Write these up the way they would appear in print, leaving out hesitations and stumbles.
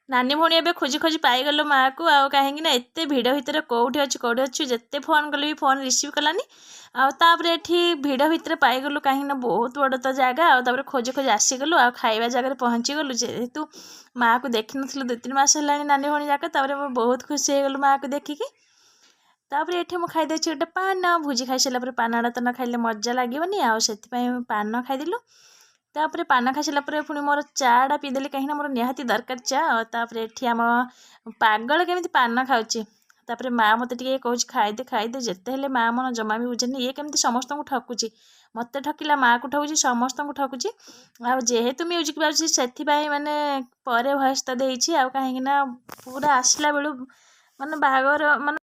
नानी भौणी एबे खोजी खोजी पाईगलु माँ को आउ कहीं एत भिड़ भितर कौटी अच्छी जिते फोन कले भी फोन रिसीव कलानी आउे एठी भिड़ भितर पाईगलु कहीं बहुत बड़ तो जगह आउे खोजी खोजी आसीगलु आ खाଇବା जगह पहुँची गलु जेहेतु माँ को देखी नु 2-3 मास है नानी भौणी जाक बहुत खुशी हो गलु माँ को देखिकी तापर एठी मु खाई देछि गोटे पान भुजी खाई सारा पानटा तो न खाइले मजा लागोनी आउ पान खाईदेलु तापर पान खाई सारा पुणी मोर चाटा पीदेली कहीं मोर निहाती दरकार चा एठी आम पागल केमी पान खाऊची तापर माँ मत टे कह खाईदे जिते हेल्ले माँ मन जमा भी बुझेनी ये केमती समस्त को ठकुची मत ठकिला माँ को ठकुची समस्त को ठकुची जेहेतु म्यूजिक बाजुची से माने पर भयस तो देछि आ कहीं पूरा आसला बेलू माने बाहागर माने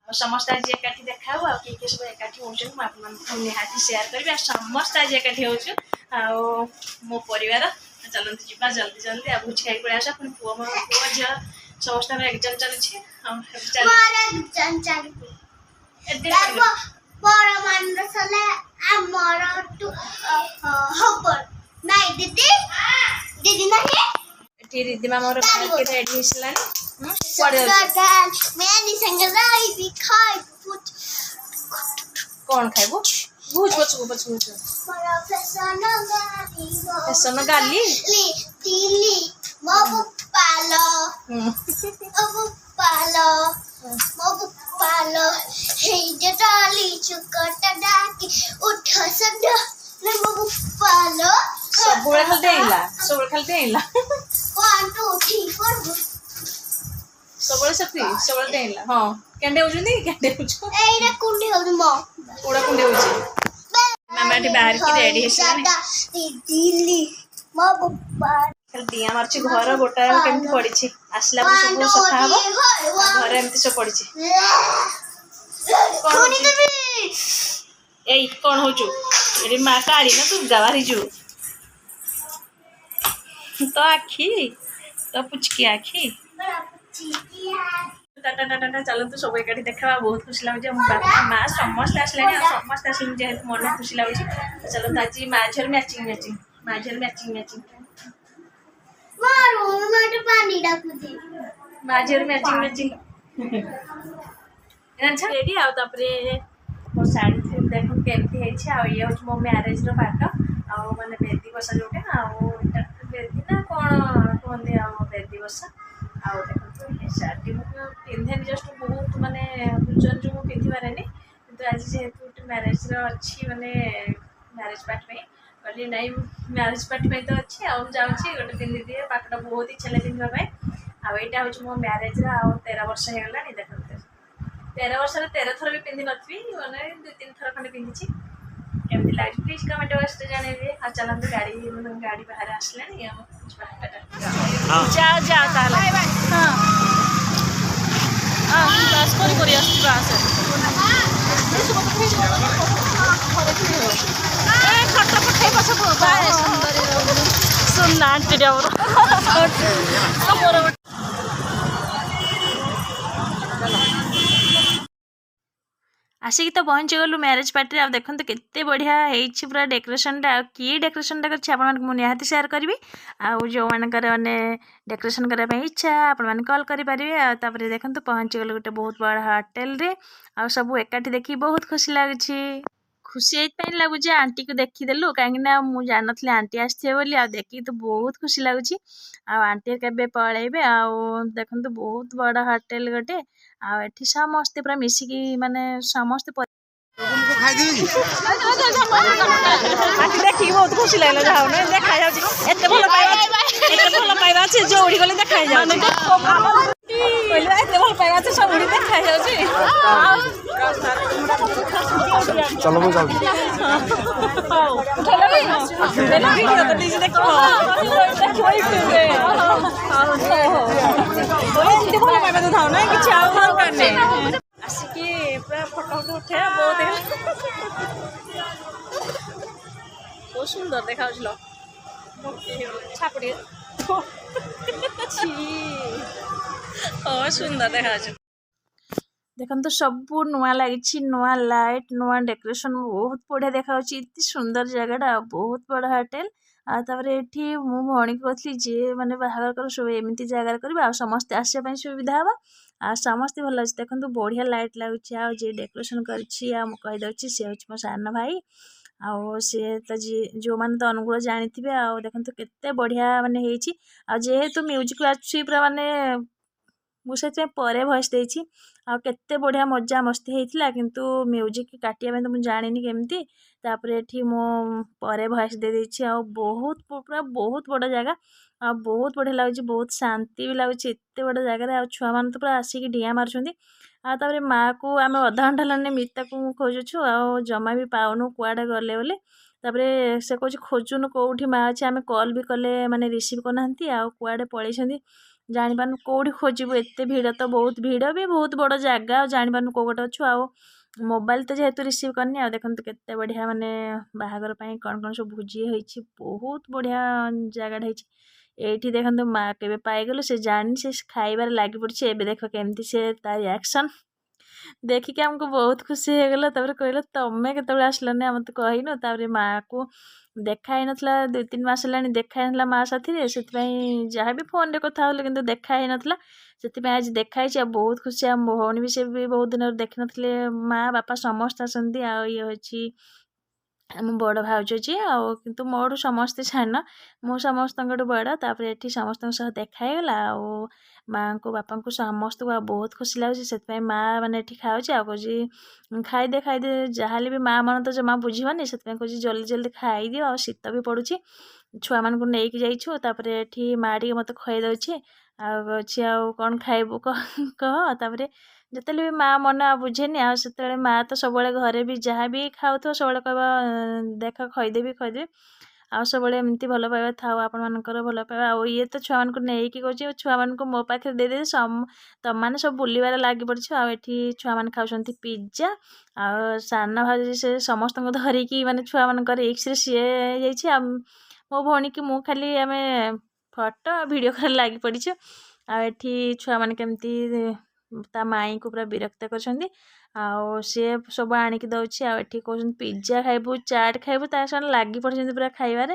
समस्त आज एकाठी देखा किए सब एकाठी हो निहाती सेयार करी समस्त आज एकाठी हो मो परिवार चलते जा जल्दी जल्दी आ भोज खाई पड़े आस पुणी पुओ झील समस्त एग्जाम चलुची रिद्धिमा मोर रेडी कौन खाइबो भूज पछू पछू फैशन गाली सब सब डेला हाँ केंडे होजुनी केंडे होजु एइडा कुंडी होजु मो पूरा कुंडी होजु मामा टी बाहर की रेडी हेसलानी दिल्ली मो बुप्पा दिया मारची घर गोटा केमती पड़ी आसला सब सफा हम घर एमती सब पड़ी ए कौन होजु एरी माँ काढ़ी ना तू गवारी जु तो आखी तो पुचकी आखी टाटा टाटा चलते सब एक देखा बहुत खुशी लगे बापा माँ समस्त आसला समस्त आस जेहेतु मन खुशी लगे चलते आज माँ झील मैचिंग मैचिंग माँ झील मैचिंग मैचिंग माँ झील मैचिंग मैचिंग रेडी आउे मो शाढ़ी देख केमती ये हूँ मो म्यारेज पाट आउ मैंने बेदी बसा जोटे बेदी ना कौन कहते बेदी बसा आउ देखो शाढ़ी पिंधे जस्ट बहुत माने भुजन जो पिंधि पारे कि आज जेहेतु गोटे म्यारेज अच्छी माने म्यारेज पार्टी में कहली नाई म्यारेज पार्टी में तो अच्छी आउ जाऊँगी गोटे पिंधि दिए पाटटा बहुत इच्छा लगे पिंधापी आईटा हूँ मो म्यारेज 13 वर्ष होगा देखते 13 वर्ष 13 थर भी पिंधि नी मैंने 2-3 थर खंडे पिंधि केमती लगे प्लीज कमेंट बॉक्स जानवे आ चलते गाड़ी बाहर आसला जाओ जाओ बस सुनना आंटी आसिक तो पहुँची गलु मैरेज पार्टी आ देखते केते बढ़िया होती पूरा डेकोरेशनटा किए डेकोरेशनटा कर सेयार करी आउ जो मानकर मैंने डेकोरेशन करने इच्छा आपने कॉल करेंगे देखते पहुँची गलु गोटे बहुत बड़ा होटेल रे आ सब एकाठी देखी बहुत खुशी लगे खुशी ये लगुच आंटी को देखीदेलु कहीं मुझे जान नी आंटी आसथे बोली आ देखी तो बहुत खुशी लगुच आंटी के पलैबे आउ देखते बहुत बड़ा होटेल गोटे आठी समस्ते पूरा मिसिकी माने समस्ते देखिए बहुत खुशी लगे देखा जाते भल पाइबा जोड़ी गले देखा भल पाइबा सब देखा चलो मैं जाऊँ आसिकी पूरा फोटो उठे बहुत बहुत सुंदर देखा छापड़ी सुंदर देखा देखो सब नुआ लगी नुआ लाइट नुआ डेकोरेशन बहुत बढ़िया देखा इतनी सुंदर जगह बहुत बड़ा होटेल ତାପରେ ଏଠି ମୁଁ ଭଉଣୀକୁ କହିଥିଲି ଯିଏ ମାନେ ବାହାଘର କର ସବୁ ଏମିତି ଜାଗାରେ କରିବେ ଆଉ ସମସ୍ତେ ଆସିବା ପାଇଁ ସୁବିଧା ହବ ଆଉ ସମସ୍ତେ ଭଲ ଅଛି। ଦେଖନ୍ତୁ ବଢ଼ିଆ ଲାଇଟ୍ ଲାଗୁଛି ଆଉ ଯିଏ ଡେକୋରେସନ୍ କରିଛି ଆଉ ମୁଁ କହିଦେଉଛି ସିଏ ହେଉଛି ମୋ ସାନ ଭାଇ। ଆଉ ସିଏ ତ ଯେଉଁମାନେ ତ ଅନୁଗୁଳ ଜାଣିଥିବେ ଆଉ ଦେଖନ୍ତୁ କେତେ ବଢ଼ିଆ ମାନେ ହେଇଛି। ଆଉ ଯେହେତୁ ମ୍ୟୁଜିକ୍ ଆସୁଛି ପୁରା ମାନେ ମୁଁ ସେଥିପାଇଁ ପରେ ଭଏସ୍ ଦେଇଛି। ଆଉ କେତେ ବଢ଼ିଆ ମଜା ମସ୍ତି ହେଇଥିଲା କିନ୍ତୁ ମ୍ୟୁଜିକ୍ କାଟିବା ପାଇଁ ତ ମୁଁ ଜାଣିନି କେମିତି। ତାପରେ ଏଠି ମୁଁ ପରେ ଭଏସ୍ ଦେଇଦେଇଛି ଆଉ ପୁରା ବହୁତ ବଡ଼ ଜାଗା ଆଉ ବହୁତ ବଢ଼ିଆ ଲାଗୁଛି, ବହୁତ ଶାନ୍ତି ବି ଲାଗୁଛି ଏତେ ବଡ଼ ଜାଗାରେ। ଆଉ ଛୁଆମାନେ ତ ପୁରା ଆସିକି ଡିଆଁ ମାରୁଛନ୍ତି। ଆଉ ତାପରେ ମାଆକୁ ଆମେ ଅଧା ଘଣ୍ଟା ହେଲାଣି ମିତାକୁ ଖୋଜୁଛୁ ଆଉ ଜମା ବି ପାଉନୁ କୁଆଡ଼େ ଗଲେ ବୋଲି। ତାପରେ ସେ କହୁଛି ଖୋଜୁନୁ କେଉଁଠି ମାଆ ଅଛି, ଆମେ କଲ୍ ବି କଲେ ମାନେ ରିସିଭ୍ କରୁନାହାନ୍ତି ଆଉ କୁଆଡ଼େ ପଳେଇଛନ୍ତି ଜାଣିପାରୁନୁ କେଉଁଠି ଖୋଜିବୁ। ଏତେ ଭିଡ଼ ତ ବହୁତ ଭିଡ଼ ବି ବହୁତ ବଡ଼ ଜାଗା ଆଉ ଜାଣିପାରୁନୁ କେଉଁ ଗୋଟେ ଅଛୁ। ଆଉ ମୋବାଇଲ୍ ତ ଯେହେତୁ ରିସିଭ୍ କରିନି ଆଉ ଦେଖନ୍ତୁ କେତେ ବଢ଼ିଆ ମାନେ ବାହାଘର ପାଇଁ କ'ଣ କ'ଣ ସବୁ ଭୋଜି ହେଇଛି, ବହୁତ ବଢ଼ିଆ ଜାଗାଟା ହେଇଛି। ଏଇଠି ଦେଖନ୍ତୁ ମା କେବେ ପାଇଗଲୁ ସେ ଜାଣିନି, ସେ ଖାଇବାରେ ଲାଗି ପଡ଼ିଛି। ଏବେ ଦେଖ କେମିତି ସେ ତା ରିଆକ୍ସନ୍ ଦେଖିକି ଆମକୁ ବହୁତ ଖୁସି ହେଇଗଲା। ତାପରେ କହିଲା ତମେ କେତେବେଳେ ଆସିଲନି ଆମେ ତ କହିନୁ। ତାପରେ ମାଆକୁ ଦେଖା ହେଇନଥିଲା 2-3 ମାସ ହେଲାଣି ଦେଖା ହେଇନଥିଲା ମା ସାଥିରେ, ସେଥିପାଇଁ ଯାହା ବି ଫୋନ୍ରେ କଥା ହେଉଥିଲେ କିନ୍ତୁ ଦେଖା ହେଇନଥିଲା। ସେଥିପାଇଁ ଆଜି ଦେଖା ହେଇଛି ଆଉ ବହୁତ ଖୁସି। ଆମ ଭଉଣୀ ବି ସେ ବି ବହୁତ ଦିନରୁ ଦେଖିନଥିଲେ, ମା ବାପା ସମସ୍ତେ ଆସନ୍ତି। ଆଉ ଇଏ ହେଉଛି ଆମ ବଡ଼ ଭାଉଜ ଯିଏ, ଆଉ କିନ୍ତୁ ମୋଠୁ ସମସ୍ତେ ସାନ, ମୁଁ ସମସ୍ତଙ୍କଠୁ ବଡ଼। ତାପରେ ଏଠି ସମସ୍ତଙ୍କ ସହ ଦେଖା ହେଇଗଲା ଆଉ ମାଆଙ୍କୁ ବାପାଙ୍କୁ ସମସ୍ତଙ୍କୁ ଆଉ ବହୁତ ଖୁସି ଲାଗୁଛି। ସେଥିପାଇଁ ମା ମାନେ ଏଠି ଖାଉଛି ଆଉ କହୁଛି ଖାଇଦେ ଖାଇଦେ, ଯାହାହେଲେ ବି ମା ମାନେ ତ ଜମା ବୁଝିବନି। ସେଥିପାଇଁ କହୁଛି ଜଲ୍ଦି ଜଲ୍ଦି ଖାଇଦିଅ ଆଉ ଶୀତ ବି ପଡ଼ୁଛି, ଛୁଆମାନଙ୍କୁ ନେଇକି ଯାଇଛୁ। ତାପରେ ଏଠି ମା ଟିକେ ମୋତେ ଖୁଆଇ ଦେଉଛି ଆଉ କହୁଛି ଆଉ କ'ଣ ଖାଇବୁ କହ। ତାପରେ ଯେତେବେଳେ ବି ମା ମନ ଆଉ ବୁଝେନି ଆଉ ସେତେବେଳେ ମା ତ ସବୁବେଳେ ଘରେ ବି ଯାହା ବି ଖାଉଥିବ ସବୁବେଳେ କହିବ ଦେଖ ଖୁଆଇଦେବି ଖୁଆଇଦେବି। ଆଉ ସବୁବେଳେ ଏମିତି ଭଲ ପାଇବା ଥାଉ ଆପଣମାନଙ୍କର ଭଲ ପାଇବା। ଆଉ ଇଏ ତ ଛୁଆମାନଙ୍କୁ ନେଇକି କହୁଛି ଛୁଆମାନଙ୍କୁ ମୋ ପାଖରେ ଦେଇଦେବି, ତମମାନେ ସବୁ ବୁଲିବାରେ ଲାଗି ପଡ଼ିଛ। ଆଉ ଏଠି ଛୁଆମାନେ ଖାଉଛନ୍ତି ପିଜ୍ଜା ଆଉ ସାନ ଭାଉଜ ସେ ସମସ୍ତଙ୍କୁ ଧରିକି ମାନେ ଛୁଆମାନଙ୍କର ରିକ୍ସରେ ସିଏ ଯାଇଛି। ଆଉ ମୋ ଭଉଣୀକି ମୁଁ ଖାଲି ଆମେ ଫଟୋ ଭିଡ଼ିଓ କରି ଲାଗି ପଡ଼ିଛୁ। ଆଉ ଏଠି ଛୁଆମାନେ କେମିତି ତା ମାଇଁକୁ ପୁରା ବିରକ୍ତ କରିଛନ୍ତି ଆଉ ସିଏ ସବୁ ଆଣିକି ଦେଉଛି। ଆଉ ଏଠି କହୁଛନ୍ତି ପିଜ୍ଜା ଖାଇବୁ ଚାଟ୍ ଖାଇବୁ, ତା ସାଙ୍ଗରେ ଲାଗି ପଡ଼ିଛନ୍ତି ପୁରା ଖାଇବାରେ।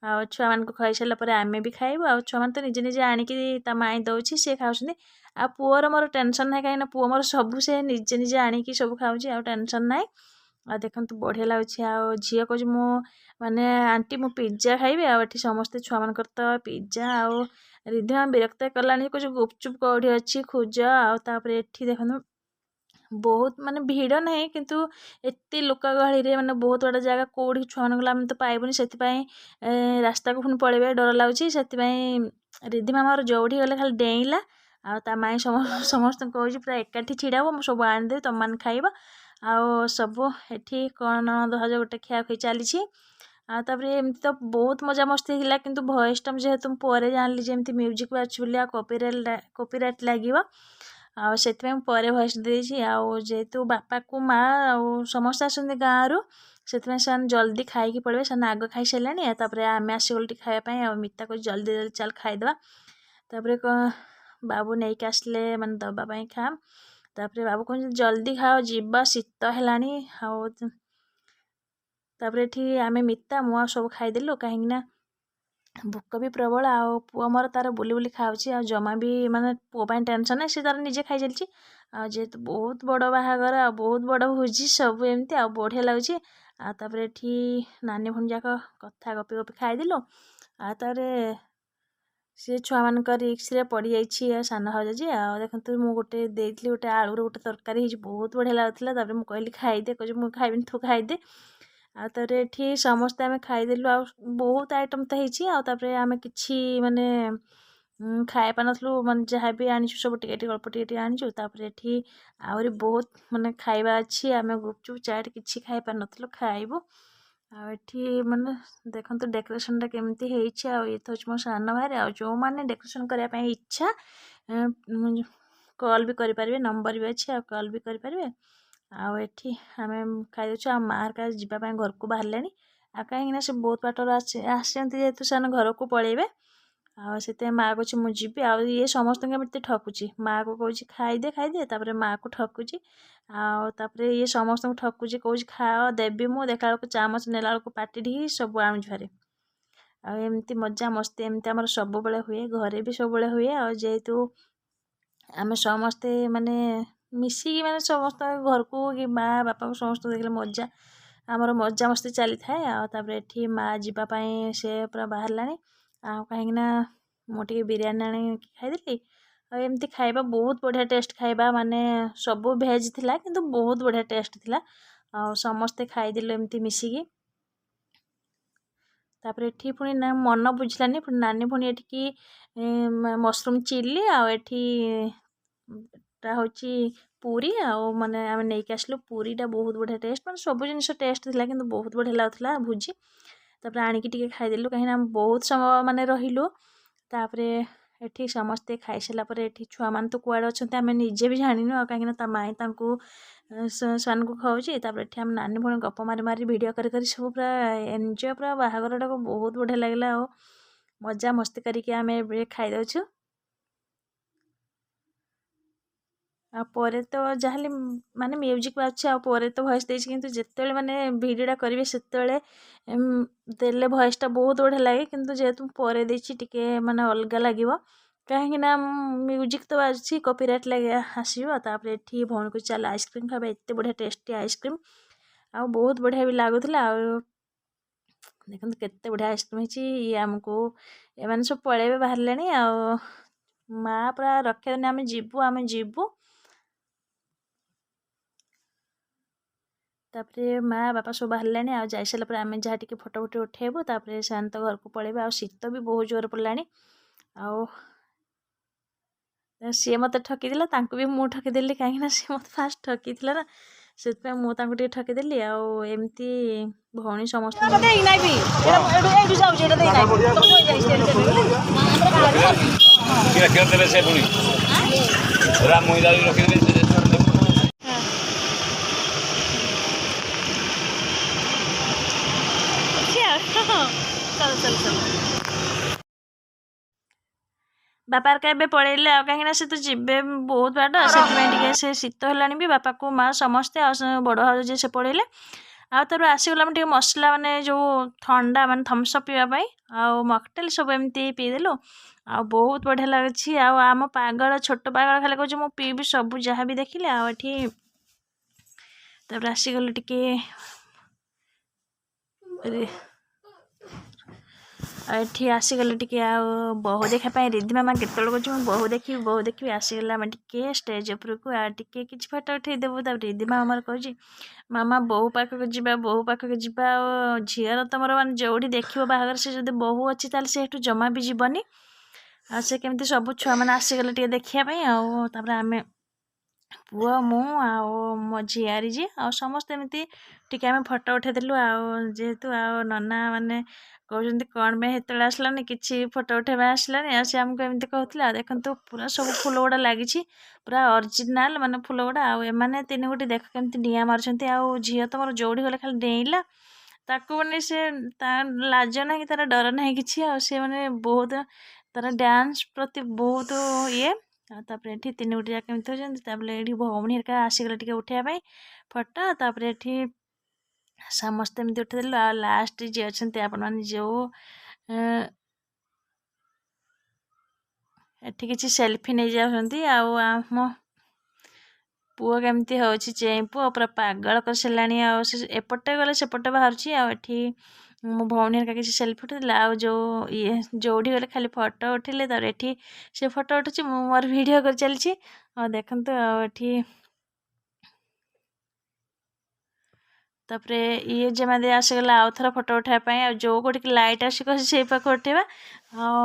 ଆଉ ଛୁଆମାନଙ୍କୁ ଖାଇସାରିଲା ପରେ ଆମେ ବି ଖାଇବୁ। ଆଉ ଛୁଆମାନେ ତ ନିଜେ ନିଜେ ଆଣିକି ତା ମାଇଁ ଦେଉଛି ସିଏ ଖାଉଛନ୍ତି। ଆଉ ପୁଅର ମୋର ଟେନସନ୍ ନାହିଁ, କାହିଁକିନା ପୁଅ ମୋର ସବୁ ସେ ନିଜେ ନିଜେ ଆଣିକି ସବୁ ଖାଉଛି ଆଉ ଟେନସନ୍ ନାହିଁ। ଆଉ ଦେଖନ୍ତୁ ବଢ଼ିଆ ଲାଗୁଛି। ଆଉ ଝିଅ କହୁଛି ମୁଁ ମାନେ ଆଣ୍ଟି ମୁଁ ପିଜ୍ଜା ଖାଇବି। ଆଉ ଏଠି ସମସ୍ତେ ଛୁଆମାନଙ୍କର ତ ପିଜ୍ଜା ଆଉ ରିଧିମା ବିରକ୍ତ କଲାଣି, କହୁଛି ଗୁପଚୁପ୍ କେଉଁଠି ଅଛି ଖୋଜ। ଆଉ ତାପରେ ଏଠି ଦେଖନ୍ତୁ ବହୁତ ମାନେ ଭିଡ଼ ନାହିଁ କିନ୍ତୁ ଏତେ ଲୋକ ଗହଳିରେ ମାନେ ବହୁତ ବଡ଼ ଜାଗା କେଉଁଠି ଛୁଆମାନଙ୍କୁ ଆମେ ତ ପାଇବୁନି। ସେଥିପାଇଁ ରାସ୍ତାକୁ ପୁଣି ପଳେଇବା ଡର ଲାଗୁଛି। ସେଥିପାଇଁ ରିଧିମା ମୋର ଯେଉଁଠି ଗଲେ ଖାଲି ଡେଇଁଲା। ଆଉ ତା ମାଇଁ ସମସ୍ତଙ୍କୁ କହୁଛି ପୁରା ଏକାଠି ଛିଡ଼ା ହବ, ମୁଁ ସବୁ ଆଣିଦେବି ତମମାନେ ଖାଇବ। ଆଉ ସବୁ ଏଠି କ'ଣ ନଣନ୍ଦ ଭାଉଜ ଗୋଟେ ଖିଆଖୁଇ ଚାଲିଛି। ଆଉ ତାପରେ ଏମିତି ତ ବହୁତ ମଜାମସ୍ତି ହେଇଥିଲା କିନ୍ତୁ ଭଏସ୍ଟା ଯେହେତୁ ମୁଁ ପରେ ଜାଣିଲି ଯେ ଏମିତି ମ୍ୟୁଜିକ୍ ବାଜୁଛି ବୋଲି ଆଉ କପିରାଇଟ୍ ଲାଗିବ, ଆଉ ସେଥିପାଇଁ ମୁଁ ପରେ ଭଏସ୍ ଦେଇଛି। ଆଉ ଯେହେତୁ ବାପାକୁ ମା ଆଉ ସମସ୍ତେ ଆସନ୍ତି ଗାଁରୁ, ସେଥିପାଇଁ ସେମାନେ ଜଲ୍ଦି ଖାଇକି ପଳେଇବେ, ସେମାନେ ଆଗ ଖାଇସାରିଲେଣି। ତାପରେ ଆମେ ଆସିଗଲୁ ଟିକେ ଖାଇବା ପାଇଁ। ଆଉ ମିତା କହୁଛି ଜଲ୍ଦି ଜଲ୍ଦି ଚାଲ ଖାଇଦେବା। ତାପରେ ବାବୁ ନେଇକି ଆସିଲେ ମାନେ ଦେବା ପାଇଁ ଖା। ତାପରେ ବାବୁ କହୁଛନ୍ତି ଜଲ୍ଦି ଖାଅ ଯିବ ଶୀତ ହେଲାଣି। ଆଉ ତାପରେ ଏଠି ଆମେ ମିତା ମୁଁ ଆଉ ସବୁ ଖାଇଦେଲୁ, କାହିଁକିନା ଭୋକ ବି ପ୍ରବଳ। ଆଉ ପୁଅ ମୋର ତାର ବୁଲି ବୁଲି ଖାଉଛି ଆଉ ଜମା ବି ମାନେ ପୁଅ ପାଇଁ ଟେନସନ୍ ନାହିଁ, ସେ ତାର ନିଜେ ଖାଇଚାଲିଛି। ଆଉ ଯେହେତୁ ବହୁତ ବଡ଼ ବାହାଘର ଆଉ ବହୁତ ବଡ଼ ଭୋଜି ସବୁ ଏମିତି ଆଉ ବଢ଼ିଆ ଲାଗୁଛି। ଆଉ ତାପରେ ଏଠି ନାନୀ ଭଉଣୀ ଯାକ କଥା ଗପି ଗପି ଖାଇଦେଲୁ। ଆଉ ତାପରେ ସେ ଛୁଆମାନଙ୍କ ରିକ୍ସରେ ପଡ଼ିଯାଇଛି ସାନ ଭାଉଜ ଯିଏ। ଆଉ ଦେଖନ୍ତୁ ମୁଁ ଗୋଟେ ଦେଇଥିଲି ଗୋଟେ ଆଳୁର ଗୋଟେ ତରକାରୀ ହେଇଛି ବହୁତ ବଢ଼ିଆ ଲାଗୁଥିଲା। ତାପରେ ମୁଁ କହିଲି ଖାଇଦେ, କହୁଛି ମୁଁ ଖାଇବିନି ତୁ ଖାଇଦେ। ଆଉ ତାପରେ ଏଠି ସମସ୍ତେ ଆମେ ଖାଇଦେଲୁ ଆଉ ବହୁତ ଆଇଟମ୍ ତ ହେଇଛି। ଆଉ ତାପରେ ଆମେ କିଛି ମାନେ ଖାଇପାରିନଥିଲୁ, ମାନେ ଯାହା ବି ଆଣିଛୁ ସବୁ ଟିକେ ଟିକେ ଅଳ୍ପ ଟିକେ ଟିକେ ଆଣିଛୁ। ତାପରେ ଏଠି ଆହୁରି ବହୁତ ମାନେ ଖାଇବା ଅଛି, ଆମେ ଗୁପଚୁପ୍ ଚାଟ୍ କିଛି ଖାଇପାରିନଥିଲୁ ଖାଇବୁ। ଆଉ ଏଠି ମାନେ ଦେଖନ୍ତୁ ଡେକୋରେସନ୍ଟା କେମିତି ହେଇଛି। ଆଉ ଇଏ ତ ହେଉଛି ମୋ ସାନ ଭାଇରେ। ଆଉ ଯେଉଁମାନେ ଡେକୋରେସନ୍ କରିବା ପାଇଁ ଇଚ୍ଛା କଲ୍ ବି କରିପାରିବେ, ନମ୍ବର ବି ଅଛି ଆଉ କଲ୍ ବି କରିପାରିବେ। ଆଉ ଏଠି ଆମେ ଖାଇଦେଉଛୁ। ଆଉ ମା ହେରିକା ଯିବା ପାଇଁ ଘରକୁ ବାହାରିଲେଣି। ଆଉ କାହିଁକିନା ସେ ବହୁତ ବାଟରୁ ଆସିଛନ୍ତି ଯେହେତୁ ସେମାନେ ଘରକୁ ପଳେଇବେ। ଆଉ ସେଥିପାଇଁ ମା କହୁଛି ମୁଁ ଯିବି। ଆଉ ଇଏ ସମସ୍ତଙ୍କୁ ଏମିତି ଠକୁଛି, ମାଆକୁ କହୁଛି ଖାଇଦେ ଖାଇଦେ, ତାପରେ ମାଆକୁ ଠକୁଛି। ଆଉ ତାପରେ ଇଏ ସମସ୍ତଙ୍କୁ ଠକୁଛି, କହୁଛି ଖାଅ ଦେବି ମୁଁ, ଦେଖିଲା ବେଳକୁ ଚାମଚ ନେଲା ବେଳକୁ ପାଟିଠି ସବୁ ଆଣୁଛି ଭାରି। ଆଉ ଏମିତି ମଜା ମସ୍ତି ଏମିତି ଆମର ସବୁବେଳେ ହୁଏ, ଘରେ ବି ସବୁବେଳେ ହୁଏ। ଆଉ ଯେହେତୁ ଆମେ ସମସ୍ତେ ମାନେ ମିଶିକି ମାନେ ସମସ୍ତ ଘରକୁ କି ମାଆ ବାପାକୁ ସମସ୍ତଙ୍କୁ ଦେଖିଲେ ମଜା ଆମର ମଜାମସ୍ତି ଚାଲିଥାଏ। ଆଉ ତାପରେ ଏଠି ମାଆ ଯିବା ପାଇଁ ସେ ପୁରା ବାହାରିଲାଣି। ଆଉ କାହିଁକିନା ମୁଁ ଟିକେ ବିରିୟାନୀ ଆଣିକି ଖାଇଦେଲି। ଆଉ ଏମିତି ଖାଇବା ବହୁତ ବଢ଼ିଆ ଟେଷ୍ଟ ଖାଇବା, ମାନେ ସବୁ ଭେଜ୍ ଥିଲା କିନ୍ତୁ ବହୁତ ବଢ଼ିଆ ଟେଷ୍ଟ ଥିଲା। ଆଉ ସମସ୍ତେ ଖାଇଦେଲୁ ଏମିତି ମିଶିକି। ତାପରେ ଏଠି ପୁଣି ନା ମନ ବୁଝିଲାନି, ପୁଣି ନାନୀ ପୁଣି ଏଠିକି ମସରୁମ୍ ଚିଲି ଆଉ ଏଠି ଟା ହେଉଛି ପୁରୀ, ଆଉ ମାନେ ଆମେ ନେଇକି ଆସିଲୁ। ପୁରୀଟା ବହୁତ ବଢ଼ିଆ ଟେଷ୍ଟ, ମାନେ ସବୁ ଜିନିଷ ଟେଷ୍ଟ ଥିଲା କିନ୍ତୁ ବହୁତ ବଢ଼ିଆ ଲାଗୁଥିଲା ଭୋଜି। ତାପରେ ଆଣିକି ଟିକେ ଖାଇଦେଲୁ, କାହିଁକିନା ଆମେ ବହୁତ ସମୟ ମାନେ ରହିଲୁ। ତାପରେ ଏଠି ସମସ୍ତେ ଖାଇସାରିଲା ପରେ ଏଠି ଛୁଆମାନେ ତ କୁଆଡ଼େ ଅଛନ୍ତି ଆମେ ନିଜେ ବି ଜାଣିନୁ। ଆଉ କାହିଁକିନା ତା ମାଇଁ ତାଙ୍କୁ ସେମାନଙ୍କୁ ଖାଉଛି। ତାପରେ ଏଠି ଆମେ ନାନୀ ଭଉଣୀ ଗପ ମାରି ମାରି ଭିଡ଼ିଓ କରି କରି ସବୁ ପୁରା ଏନ୍ଜୟ, ପୁରା ବାହାଘରଟାକୁ ବହୁତ ବଢ଼ିଆ ଲାଗିଲା। ଆଉ ମଜା ମସ୍ତି କରିକି ଆମେ ଏବେ ଖାଇଦେଉଛୁ। ଆଉ ପରେ ତ ଯାହାହେଲେ ମାନେ ମ୍ୟୁଜିକ୍ ବାଜୁଛି, ଆଉ ପରେ ତ ଭଏସ୍ ଦେଇଛି, କିନ୍ତୁ ଯେତେବେଳେ ମାନେ ଭିଡ଼ିଓଟା କରିବେ ସେତେବେଳେ ଦେଲେ ଭଏସ୍ଟା ବହୁତ ବଢ଼ିଆ ଲାଗେ। କିନ୍ତୁ ଯେହେତୁ ପରେ ଦେଇଛି ଟିକେ ମାନେ ଅଲଗା ଲାଗିବ, କାହିଁକିନା ମ୍ୟୁଜିକ୍ ତ ବାଜୁଛି, କପିରାଇଟ୍ ଆସିବ। ତାପରେ ଏଠି ଭଉଣୀକୁ ଚାଲ ଆଇସ୍କ୍ରିମ୍ ଖାଇବା, ଏତେ ବଢ଼ିଆ ଟେଷ୍ଟି ଆଇସ୍କ୍ରିମ୍, ଆଉ ବହୁତ ବଢ଼ିଆ ବି ଲାଗୁଥିଲା। ଆଉ ଦେଖନ୍ତୁ କେତେ ବଢ଼ିଆ ଆଇସ୍କ୍ରିମ୍ ହେଇଛି। ଆମକୁ ଏମାନେ ସବୁ ପଳେଇବେ, ବାହାରିଲେଣି। ଆଉ ମାଆ ପୁରା ରକ୍ଷା ଦେଉନି, ଆମେ ଯିବୁ ଆମେ ଯିବୁ। ତାପରେ ମାଆ ବାପା ସବୁ ବାହାରିଲେଣି। ଆଉ ଯାଇସାରିଲା ପରେ ଆମେ ଯାହା ଟିକେ ଫଟୋ ଫଟୋ ଉଠେଇବୁ, ତାପରେ ସେମାନେ ତ ଘରକୁ ପଳେଇବେ। ଆଉ ଶୀତ ବି ବହୁତ ଜୋର ପଡ଼ିଲାଣି। ଆଉ ସିଏ ମୋତେ ଠକିଦେଲା, ତାଙ୍କୁ ବି ମୁଁ ଠକିଦେଲି, କାହିଁକିନା ସିଏ ମୋତେ ଫାଷ୍ଟ ଠକିଥିଲା ନା, ସେଥିପାଇଁ ମୁଁ ତାଙ୍କୁ ଟିକେ ଠକିଦେଲି। ଆଉ ଏମିତି ଭଉଣୀ ସମସ୍ତଙ୍କୁ ବାପା ଏବେ ପଳେଇଲେ। ଆଉ କାହିଁକିନା ସେ ତ ଯିବେ ବହୁତ ବାଟ, ସେଥିପାଇଁ ଟିକେ ସେ ଶୀତ ହେଲାଣି ବି, ବାପାକୁ ମାଆ ସମସ୍ତେ, ଆଉ ବଡ଼ ଭାଉଜ ଯିଏ ସେ ପଳେଇଲେ। ଆଉ ତାପରେ ଆସିଗଲା ଆମେ ଟିକେ ମସଲା ମାନେ ଯେଉଁ ଥଣ୍ଡା ମାନେ ଥମ୍ସଅପ୍ ପିଇବା ପାଇଁ, ଆଉ ମକଟେଲ୍ ସବୁ ଏମିତି ପିଇଦେଲୁ। ଆଉ ବହୁତ ବଢ଼ିଆ ଲାଗୁଛି। ଆଉ ଆମ ପାଗଳ ଛୋଟ ପାଗଳ ଖାଲି କହୁଛି ମୁଁ ପିଇବି ସବୁ ଯାହା ବି ଦେଖିଲେ। ଆଉ ଏଠି ତାପରେ ଆସିଗଲୁ ଟିକେ ଆଉ ଏଠି ଆସିଗଲେ ଟିକେ ଆଉ ବୋହୂ ଦେଖିବା ପାଇଁ। ରିଧି ମାମା କେତେବେଳେ କହୁଛି ମୁଁ ବୋହୂ ଦେଖିବି ବୋହୂ ଦେଖିବି। ଆସିଗଲା ଆମେ ଟିକେ ଷ୍ଟେଜ୍ ଉପରକୁ, ଆଉ ଟିକେ କିଛି ଫଟୋ ଉଠେଇଦେବୁ। ତାପରେ ରିଧି ମାମା ଆମର କହୁଛି ମାମା ବୋହୂ ପାଖକୁ ଯିବା ବୋହୂ ପାଖକୁ ଯିବା। ଆଉ ଝିଅର ତମର ମାନେ ଯେଉଁଠି ଦେଖିବ ବାହାଘର, ସେ ଯଦି ବୋହୂ ଅଛି ତାହେଲେ ସେ ଏଠୁ ଜମା ବି ଯିବନି। ଆଉ ସେ କେମିତି ସବୁ ଛୁଆମାନେ ଆସିଗଲେ ଟିକେ ଦେଖିବା ପାଇଁ। ଆଉ ତାପରେ ଆମେ ପୁଅ ମୁଁ ଆଉ ମୋ ଝିଆରୀ ଯିଏ ଆଉ ସମସ୍ତେ ଏମିତି ଟିକେ ଆମେ ଫଟୋ ଉଠେଇଦେଲୁ। ଆଉ ଯେହେତୁ ଆଉ ନନା ମାନେ କହୁଛନ୍ତି କ'ଣ ପାଇଁ ସେତେବେଳେ ଆସିଲାନି, କିଛି ଫଟୋ ଉଠେଇବା ଆସିଲାନି। ଆଉ ସେ ଆମକୁ ଏମିତି କହୁଥିଲେ। ଆଉ ଦେଖନ୍ତୁ ପୁରା ସବୁ ଫୁଲ ଗୁଡ଼ା ଲାଗିଛି, ପୁରା ଅରିଜିନାଲ୍ ମାନେ ଫୁଲ ଗୁଡ଼ା। ଆଉ ଏମାନେ ତିନି ଗୋଟି ଦେଖ କେମିତି ଡିଆଁ ମାରୁଛନ୍ତି। ଆଉ ଝିଅ ତ ମୋର ଯେଉଁଠି ଗଲେ ଖାଲି ଡେଇଁଲା, ତାକୁ ମାନେ ସେ ତା ଲାଜ ନାହିଁ ତାର ଡର ନାହିଁ କିଛି। ଆଉ ସେ ମାନେ ବହୁତ ତାର ଡ୍ୟାନ୍ସ ପ୍ରତି ବହୁତ ଇଏ। ଆଉ ତାପରେ ଏଠି ତିନି ଗୋଟି ଯାକ ଏମିତି ହେଉଛନ୍ତି। ତାପରେ ଏଠି ଭଉଣୀ ହେରିକା ଆସିଗଲେ ଟିକେ ଉଠେଇବା ପାଇଁ ଫଟୋ। ତାପରେ ଏଠି ସମସ୍ତେ ଏମିତି ଉଠେଇଦେଲୁ। ଆଉ ଲାଷ୍ଟ ଯିଏ ଅଛନ୍ତି ଆପଣମାନେ ଯେଉଁ ଏଠି କିଛି ସେଲ୍ଫି ନେଇଯାଉଛନ୍ତି। ଆଉ ଆମ ପୁଅ କେମିତି ହେଉଛି ଚେଇଁପୁଅ ପୁରା ପାଗଳ କରିସାରିଲାଣି। ଆଉ ସେ ଏପଟେ ଗଲେ ସେପଟେ ବାହାରୁଛି। ଆଉ ଏଠି ମୋ ଭଉଣୀ ହେରିକା କିଛି ସେଲ୍ଫି ଉଠେଇଥିଲା। ଆଉ ଯେଉଁଠି ଗଲେ ଖାଲି ଫଟୋ ଉଠେଇଲେ। ତାପରେ ଏଠି ସେ ଫଟୋ ଉଠୁଛି, ମୁଁ ମୋର ଭିଡ଼ିଓ କରି ଚାଲିଛି। ଆଉ ଦେଖନ୍ତୁ ଆଉ ଏଠି ତାପରେ ଯେମିତି ଆସିଗଲା ଆଉ ଥରେ ଫଟୋ ଉଠାଇବା ପାଇଁ। ଆଉ ଯେଉଁ ଗୋଟିକି ଲାଇଟ୍ ଆସି କହୁଛି ସେଇ ପାଖକୁ ଉଠାଇବା। ଆଉ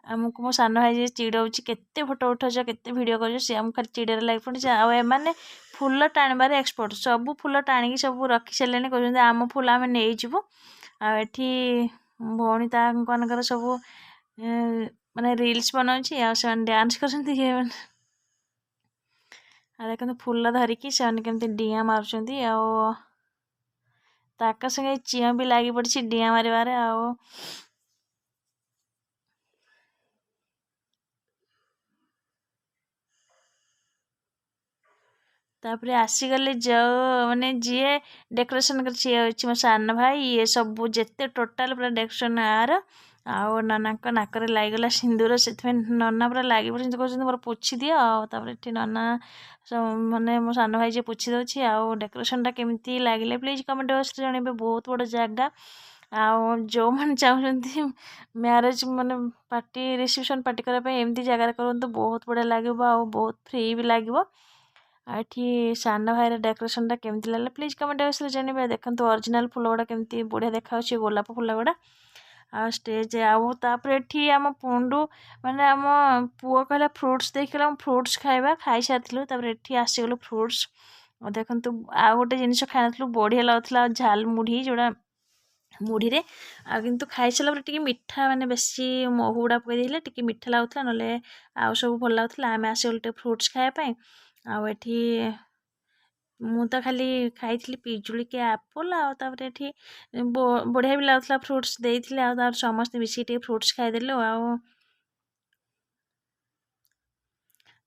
ଆମକୁ ମୋ ସାନ ଭାଇ ଯିଏ ଚିଡ଼ଉଛି, କେତେ ଫଟୋ ଉଠାଉଛ କେତେ ଭିଡ଼ିଓ କରୁଛ, ସେ ଆମକୁ ଖାଲି ଚିଡ଼ାରେ ଲାଗି ପଡ଼ୁଛି। ଆଉ ଏମାନେ ଫୁଲ ଟାଣିବାରେ ଏକ୍ସପର୍ଟ, ସବୁ ଫୁଲ ଟାଣିକି ସବୁ ରଖି ସାରିଲେଣି, କହୁଛନ୍ତି ଆମ ଫୁଲ ଆମେ ନେଇଯିବୁ। ଆଉ ଏଠି ଭଉଣୀ ତାଙ୍କମାନଙ୍କର ସବୁ ମାନେ ରିଲ୍ସ ବନାଉଛି। ଆଉ ସେମାନେ ଡ୍ୟାନ୍ସ କରୁଛନ୍ତି। ଆଉ ଦେଖନ୍ତୁ ଫୁଲ ଧରିକି ସେମାନେ କେମିତି ଡିଆଁ ମାରୁଛନ୍ତି। ଆଉ ତାଙ୍କ ସାଙ୍ଗେ ଚିଆଁ ବି ଲାଗି ପଡ଼ିଛି ଡିଆଁ ମାରିବାରେ। ଆଉ ତାପରେ ଆସିଗଲେ ଯେଉଁ ମାନେ ଯିଏ ଡେକୋରେସନ୍ କରିଛି ଇଏ ହେଉଛି ମୋ ସାନ ଭାଇ। ଇଏ ସବୁ ଯେତେ ଟୋଟାଲ୍ ପୁରା ଡେକୋରେସନ୍ ଆର ଆଉ ନନାଙ୍କ ନାକରେ ଲାଗିଗଲା ସିନ୍ଦୁର, ସେଥିପାଇଁ ନନା ପୁରା ଲାଗି ପଡ଼ିଛନ୍ତି, କହୁଛନ୍ତି ମୋର ପୋଛି ଦିଅ। ଆଉ ତାପରେ ଏଠି ନନା ମାନେ ମୋ ସାନ ଭାଇ ଯିଏ ପୋଛି ଦେଉଛି। ଆଉ ଡେକୋରେସନ୍ଟା କେମିତି ଲାଗିଲେ ପ୍ଲିଜ୍ କମେଣ୍ଟ ବକ୍ସରେ ଜଣେଇବେ। ବହୁତ ବଡ଼ ଜାଗା, ଆଉ ଯେଉଁମାନେ ଚାହୁଁଛନ୍ତି ମ୍ୟାରେଜ୍ ମାନେ ପାର୍ଟି ରିସେପସନ୍ ପାର୍ଟି କରିବା ପାଇଁ ଏମିତି ଜାଗାରେ କରନ୍ତୁ, ବହୁତ ବଢ଼ିଆ ଲାଗିବ ଆଉ ବହୁତ ଫ୍ରି ବି ଲାଗିବ। ଆଉ ଏଠି ସାନ ଭାଇର ଡେକୋରେସନ୍ଟା କେମିତି ଲାଗିଲା ପ୍ଲିଜ୍ କମେଣ୍ଟ ବକ୍ସରେ ଜାଣିବେ। ଦେଖନ୍ତୁ ଅରିଜିନାଲ୍ ଫୁଲ ଗୁଡ଼ା କେମିତି ବଢ଼ିଆ ଦେଖାହେଉଛି, ଗୋଲାପ ଫୁଲ ଗୁଡ଼ା। ଆଉ ଷ୍ଟେଜ୍, ଆଉ ତାପରେ ଏଠି ଆମ ପୁଣ୍ଡୁ ମାନେ ଆମ ପୁଅ କହିଲା ଫ୍ରୁଟ୍ସ ଦେଖିଲା, ଫ୍ରୁଟ୍ସ ଖାଇବା, ଖାଇସାରିଥିଲୁ। ତାପରେ ଏଠି ଆସିଗଲୁ ଫ୍ରୁଟ୍ସ। ଦେଖନ୍ତୁ ଆଉ ଗୋଟେ ଜିନିଷ ଖାଇନଥିଲୁ, ବଢ଼ିଆ ଲାଗୁଥିଲା ଝାଲ ମୁଢ଼ି, ଯେଉଁଟା ମୁଢ଼ିରେ। ଆଉ କିନ୍ତୁ ଖାଇସାରିଲା ପରେ ଟିକେ ମିଠା ମାନେ ବେଶୀ ମହୁ ଗୁଡ଼ା ପକେଇ ଦେଇଥିଲେ, ଟିକେ ମିଠା ଲାଗୁଥିଲା, ନହେଲେ ଆଉ ସବୁ ଭଲ ଲାଗୁଥିଲା। ଆମେ ଆସିଗଲୁ ଟିକେ ଫ୍ରୁଟ୍ସ ଖାଇବା ପାଇଁ। ଆଉ ଏଠି ମୁଁ ତ ଖାଲି ଖାଇଥିଲି ପିଜୁଳି କି ଆପଲ୍। ଆଉ ତାପରେ ଏଠି ବଢ଼ିଆ ବି ଲାଗୁଥିଲା, ଫ୍ରୁଟ୍ସ ଦେଇଥିଲେ। ଆଉ ତାପରେ ସମସ୍ତେ ମିଶିକି ଟିକେ ଫ୍ରୁଟ୍ସ ଖାଇଦେଲୁ। ଆଉ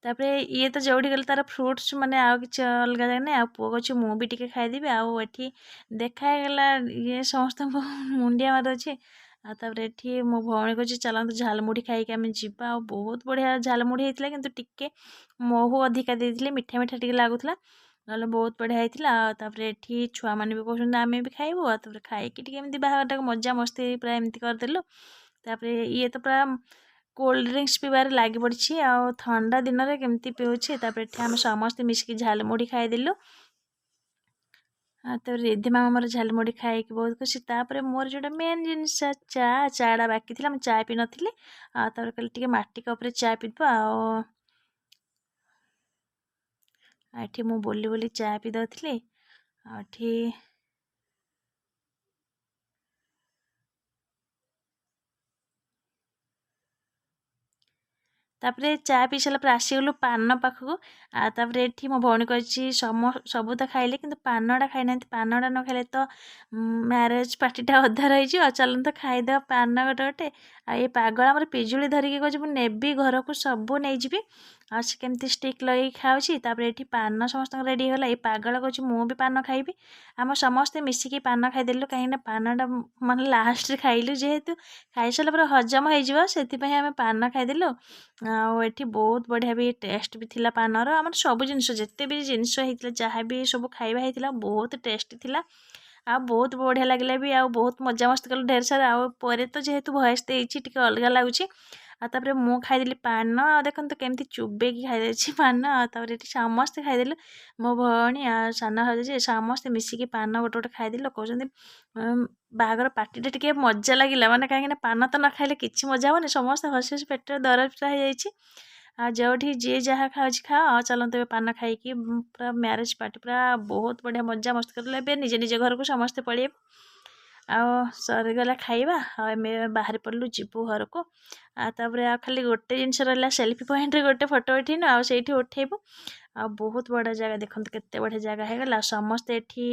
ତାପରେ ଇଏ ତ ଯେଉଁଠି ଗଲେ ତାର ଫ୍ରୁଟ୍ସ ମାନେ ଆଉ କିଛି ଅଲଗା ଜାଗା ନାହିଁ। ଆଉ ପୁଅ କହୁଛି ମୁଁ ବି ଟିକେ ଖାଇଦେବି। ଆଉ ଏଠି ଦେଖା ହେଇଗଲା, ଇଏ ସମସ୍ତଙ୍କୁ ମୁଣ୍ଡିଆ ମାରୁଛି। ଆଉ ତାପରେ ଏଠି ମୋ ଭଉଣୀ କହୁଛି ଚାଲନ୍ତୁ ଝାଲମୁଢ଼ି ଖାଇକି ଆମେ ଯିବା। ଆଉ ବହୁତ ବଢ଼ିଆ ଝାଲମୁଢ଼ି ହେଇଥିଲା, କିନ୍ତୁ ଟିକେ ମହୁ ଅଧିକା ଦେଇଥିଲେ, ମିଠା ମିଠା ଟିକେ ଲାଗୁଥିଲା, ନହେଲେ ବହୁତ ବଢ଼ିଆ ହେଇଥିଲା। ଆଉ ତାପରେ ଏଠି ଛୁଆମାନେ ବି କହୁଛନ୍ତି ଆମେ ବି ଖାଇବୁ। ଆଉ ତାପରେ ଖାଇକି ଟିକେ ଏମିତି ବାହାଘରଟାକୁ ମଜା ମସ୍ତି ପୁରା ଏମିତି କରିଦେଲୁ। ତାପରେ ଇଏ ତ ପୁରା କୋଲ୍ଡ ଡ୍ରିଙ୍କସ୍ ପିଇବାରେ ଲାଗି ପଡ଼ିଛି, ଆଉ ଥଣ୍ଡା ଦିନରେ କେମିତି ପିଉଛି। ତାପରେ ଏଠି ଆମେ ସମସ୍ତେ ମିଶିକି ଝାଲମୁଢ଼ି ଖାଇଦେଲୁ। ଆଉ ତାପରେ ରିଧିମା ଆମର ଝାଲମୁଢ଼ି ଖାଇକି ବହୁତ ଖୁସି। ତାପରେ ମୋର ଯେଉଁଟା ମେନ୍ ଜିନିଷ ଚା'ଟା ବାକି ଥିଲା, ମୁଁ ଚା' ପିଇ ନଥିଲି। ଆଉ ତାପରେ କହିଲେ ଟିକେ ମାଟି କପ୍ରେ ଚା' ପିଇବା। ଆଉ ଏଠି ମୁଁ ବୋଲି ବୋଲି ଚା' ପିଇ ଦେଉଥିଲି। ଆଉ ଏଠି ତାପରେ ଚା' ପିଇ ସାରିଲା ପରେ ଆସିଗଲୁ ପାନ ପାଖକୁ। ଆଉ ତାପରେ ଏଠି ମୋ ଭଉଣୀ କହିଛି ସବୁ ତ ଖାଇଲେ, କିନ୍ତୁ ପାନଟା ଖାଇନାହାନ୍ତି। ପାନଟା ନ ଖାଇଲେ ତ ମ୍ୟାରେଜ୍ ପାର୍ଟିଟା ଅଧା ରହିଯିବ। ଆଉ ଚାଲନ୍ତୁ ଖାଇଦେବା ପାନ ଗୋଟେ ଗୋଟେ। ଆଉ ଏ ପାଗଳ ଆମର ପିଜୁଳି ଧରିକି କହୁଛି ମୁଁ ନେବି ଘରକୁ, ସବୁ ନେଇଯିବି। ଆଉ ସେ କେମିତି ଷ୍ଟିକ୍ ଲଗେଇକି ଖାଉଛି। ତାପରେ ଏଠି ପାନ ସମସ୍ତଙ୍କ ରେଡ଼ି ହେଇଗଲା। ଏ ପାଗଳ କହୁଛି ମୁଁ ବି ପାନ ଖାଇବି। ଆମେ ସମସ୍ତେ ମିଶିକି ପାନ ଖାଇଦେଲୁ, କାହିଁକିନା ପାନଟା ମାନେ ଲାଷ୍ଟରେ ଖାଇଲୁ, ଯେହେତୁ ଖାଇସାରିଲା ପରେ ହଜମ ହେଇଯିବ, ସେଥିପାଇଁ ଆମେ ପାନ ଖାଇଦେଲୁ। ଆଉ ଏଠି ବହୁତ ବଢ଼ିଆ ବି ଟେଷ୍ଟ ବି ଥିଲା ପାନର। ଆମର ସବୁ ଜିନିଷ ଯେତେ ବି ଜିନିଷ ହେଇଥିଲା, ଯାହା ବି ସବୁ ଖାଇବା ହେଇଥିଲା, ବହୁତ ଟେଷ୍ଟି ଥିଲା। ଆଉ ବହୁତ ବଢ଼ିଆ ଲାଗିଲା ବି, ଆଉ ବହୁତ ମଜାମସ୍ତି କଲୁ ଢେର ସାରା। ଆଉ ପରେ ତ ଯେହେତୁ ଭଏସ୍ ଦେଇଛି ଟିକେ ଅଲଗା ଲାଗୁଛି। ଆଉ ତାପରେ ମୁଁ ଖାଇଦେଲି ପାନ। ଆଉ ଦେଖନ୍ତୁ କେମିତି ଚୁବେଇକି ଖାଇଦେଇଛି ପାନ। ଆଉ ତାପରେ ଏଠି ସମସ୍ତେ ଖାଇଦେଲୁ, ମୋ ଭଉଣୀ ଆଉ ସାନ ଭାଉଜ ଯେ ସମସ୍ତେ ମିଶିକି ପାନ ଗୋଟେ ଗୋଟେ ଖାଇଦେଲୁ। କହୁଛନ୍ତି ବାହାଘର ପାର୍ଟିଟା ଟିକେ ମଜା ଲାଗିଲା, ମାନେ କାହିଁକିନା ପାନ ତ ନ ଖାଇଲେ କିଛି ମଜା ହେବନି। ସମସ୍ତେ ହସି ହସି ପେଟରେ ଦରଜ ହେଇଯାଇଛି। ଆଉ ଯେଉଁଠି ଯିଏ ଯାହା ଖାଉଛି ଖାଅ, ଆଉ ଚାଲନ୍ତୁ ଏବେ ପାନ ଖାଇକି ପୁରା ମ୍ୟାରେଜ୍ ପାର୍ଟି ପୁରା ବହୁତ ବଢ଼ିଆ ମଜା ମସ୍ତି କରିଲେ। ଏବେ ନିଜ ନିଜ ଘରକୁ ସମସ୍ତେ ପଳେଇବୁ। ଆଉ ସରିଗଲା ଖାଇବା, ଆଉ ଆମେ ବାହାରି ପଡ଼ିଲୁ ଯିବୁ ଘରକୁ। ଆଉ ତାପରେ ଆଉ ଖାଲି ଗୋଟେ ଜିନିଷ ରହିଲା, ସେଲ୍ଫି ପଏଣ୍ଟରେ ଗୋଟେ ଫଟୋ ଉଠେଇନୁ, ଆଉ ସେଇଠି ଉଠେଇବୁ। ଆଉ ବହୁତ ବଡ଼ ଜାଗା, ଦେଖନ୍ତୁ କେତେ ବଢ଼ିଆ ଜାଗା ହେଇଗଲା। ସମସ୍ତେ ଏଠି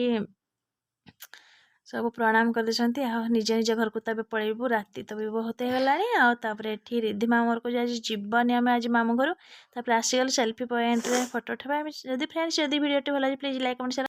ସବୁ ପ୍ରଣାମ କରିଦେଇଛନ୍ତି। ଆଉ ନିଜ ନିଜ ଘରକୁ ତ ଏବେ ପଳେଇବୁ, ରାତି ତ ବି ବହୁତ ହେଇଗଲାଣି। ଆଉ ତାପରେ ଏଠି ରିଧିମା ଘରକୁ ଆଜି ଯିବାନି ଆମେ ଆଜି ମାମୁଁ ଘରୁ। ତାପରେ ଆସିଗଲୁ ସେଲ୍ଫି ପଏଣ୍ଟରେ ଫଟୋ ଉଠେଇବା। ଯଦି ଫ୍ରେଣ୍ଡସ୍ ଯଦି ଭିଡ଼ିଓଟି ଭଲ ଲାଗେ ପ୍ଲିଜ୍ ଲାଇକ୍ କମେଣ୍ଟ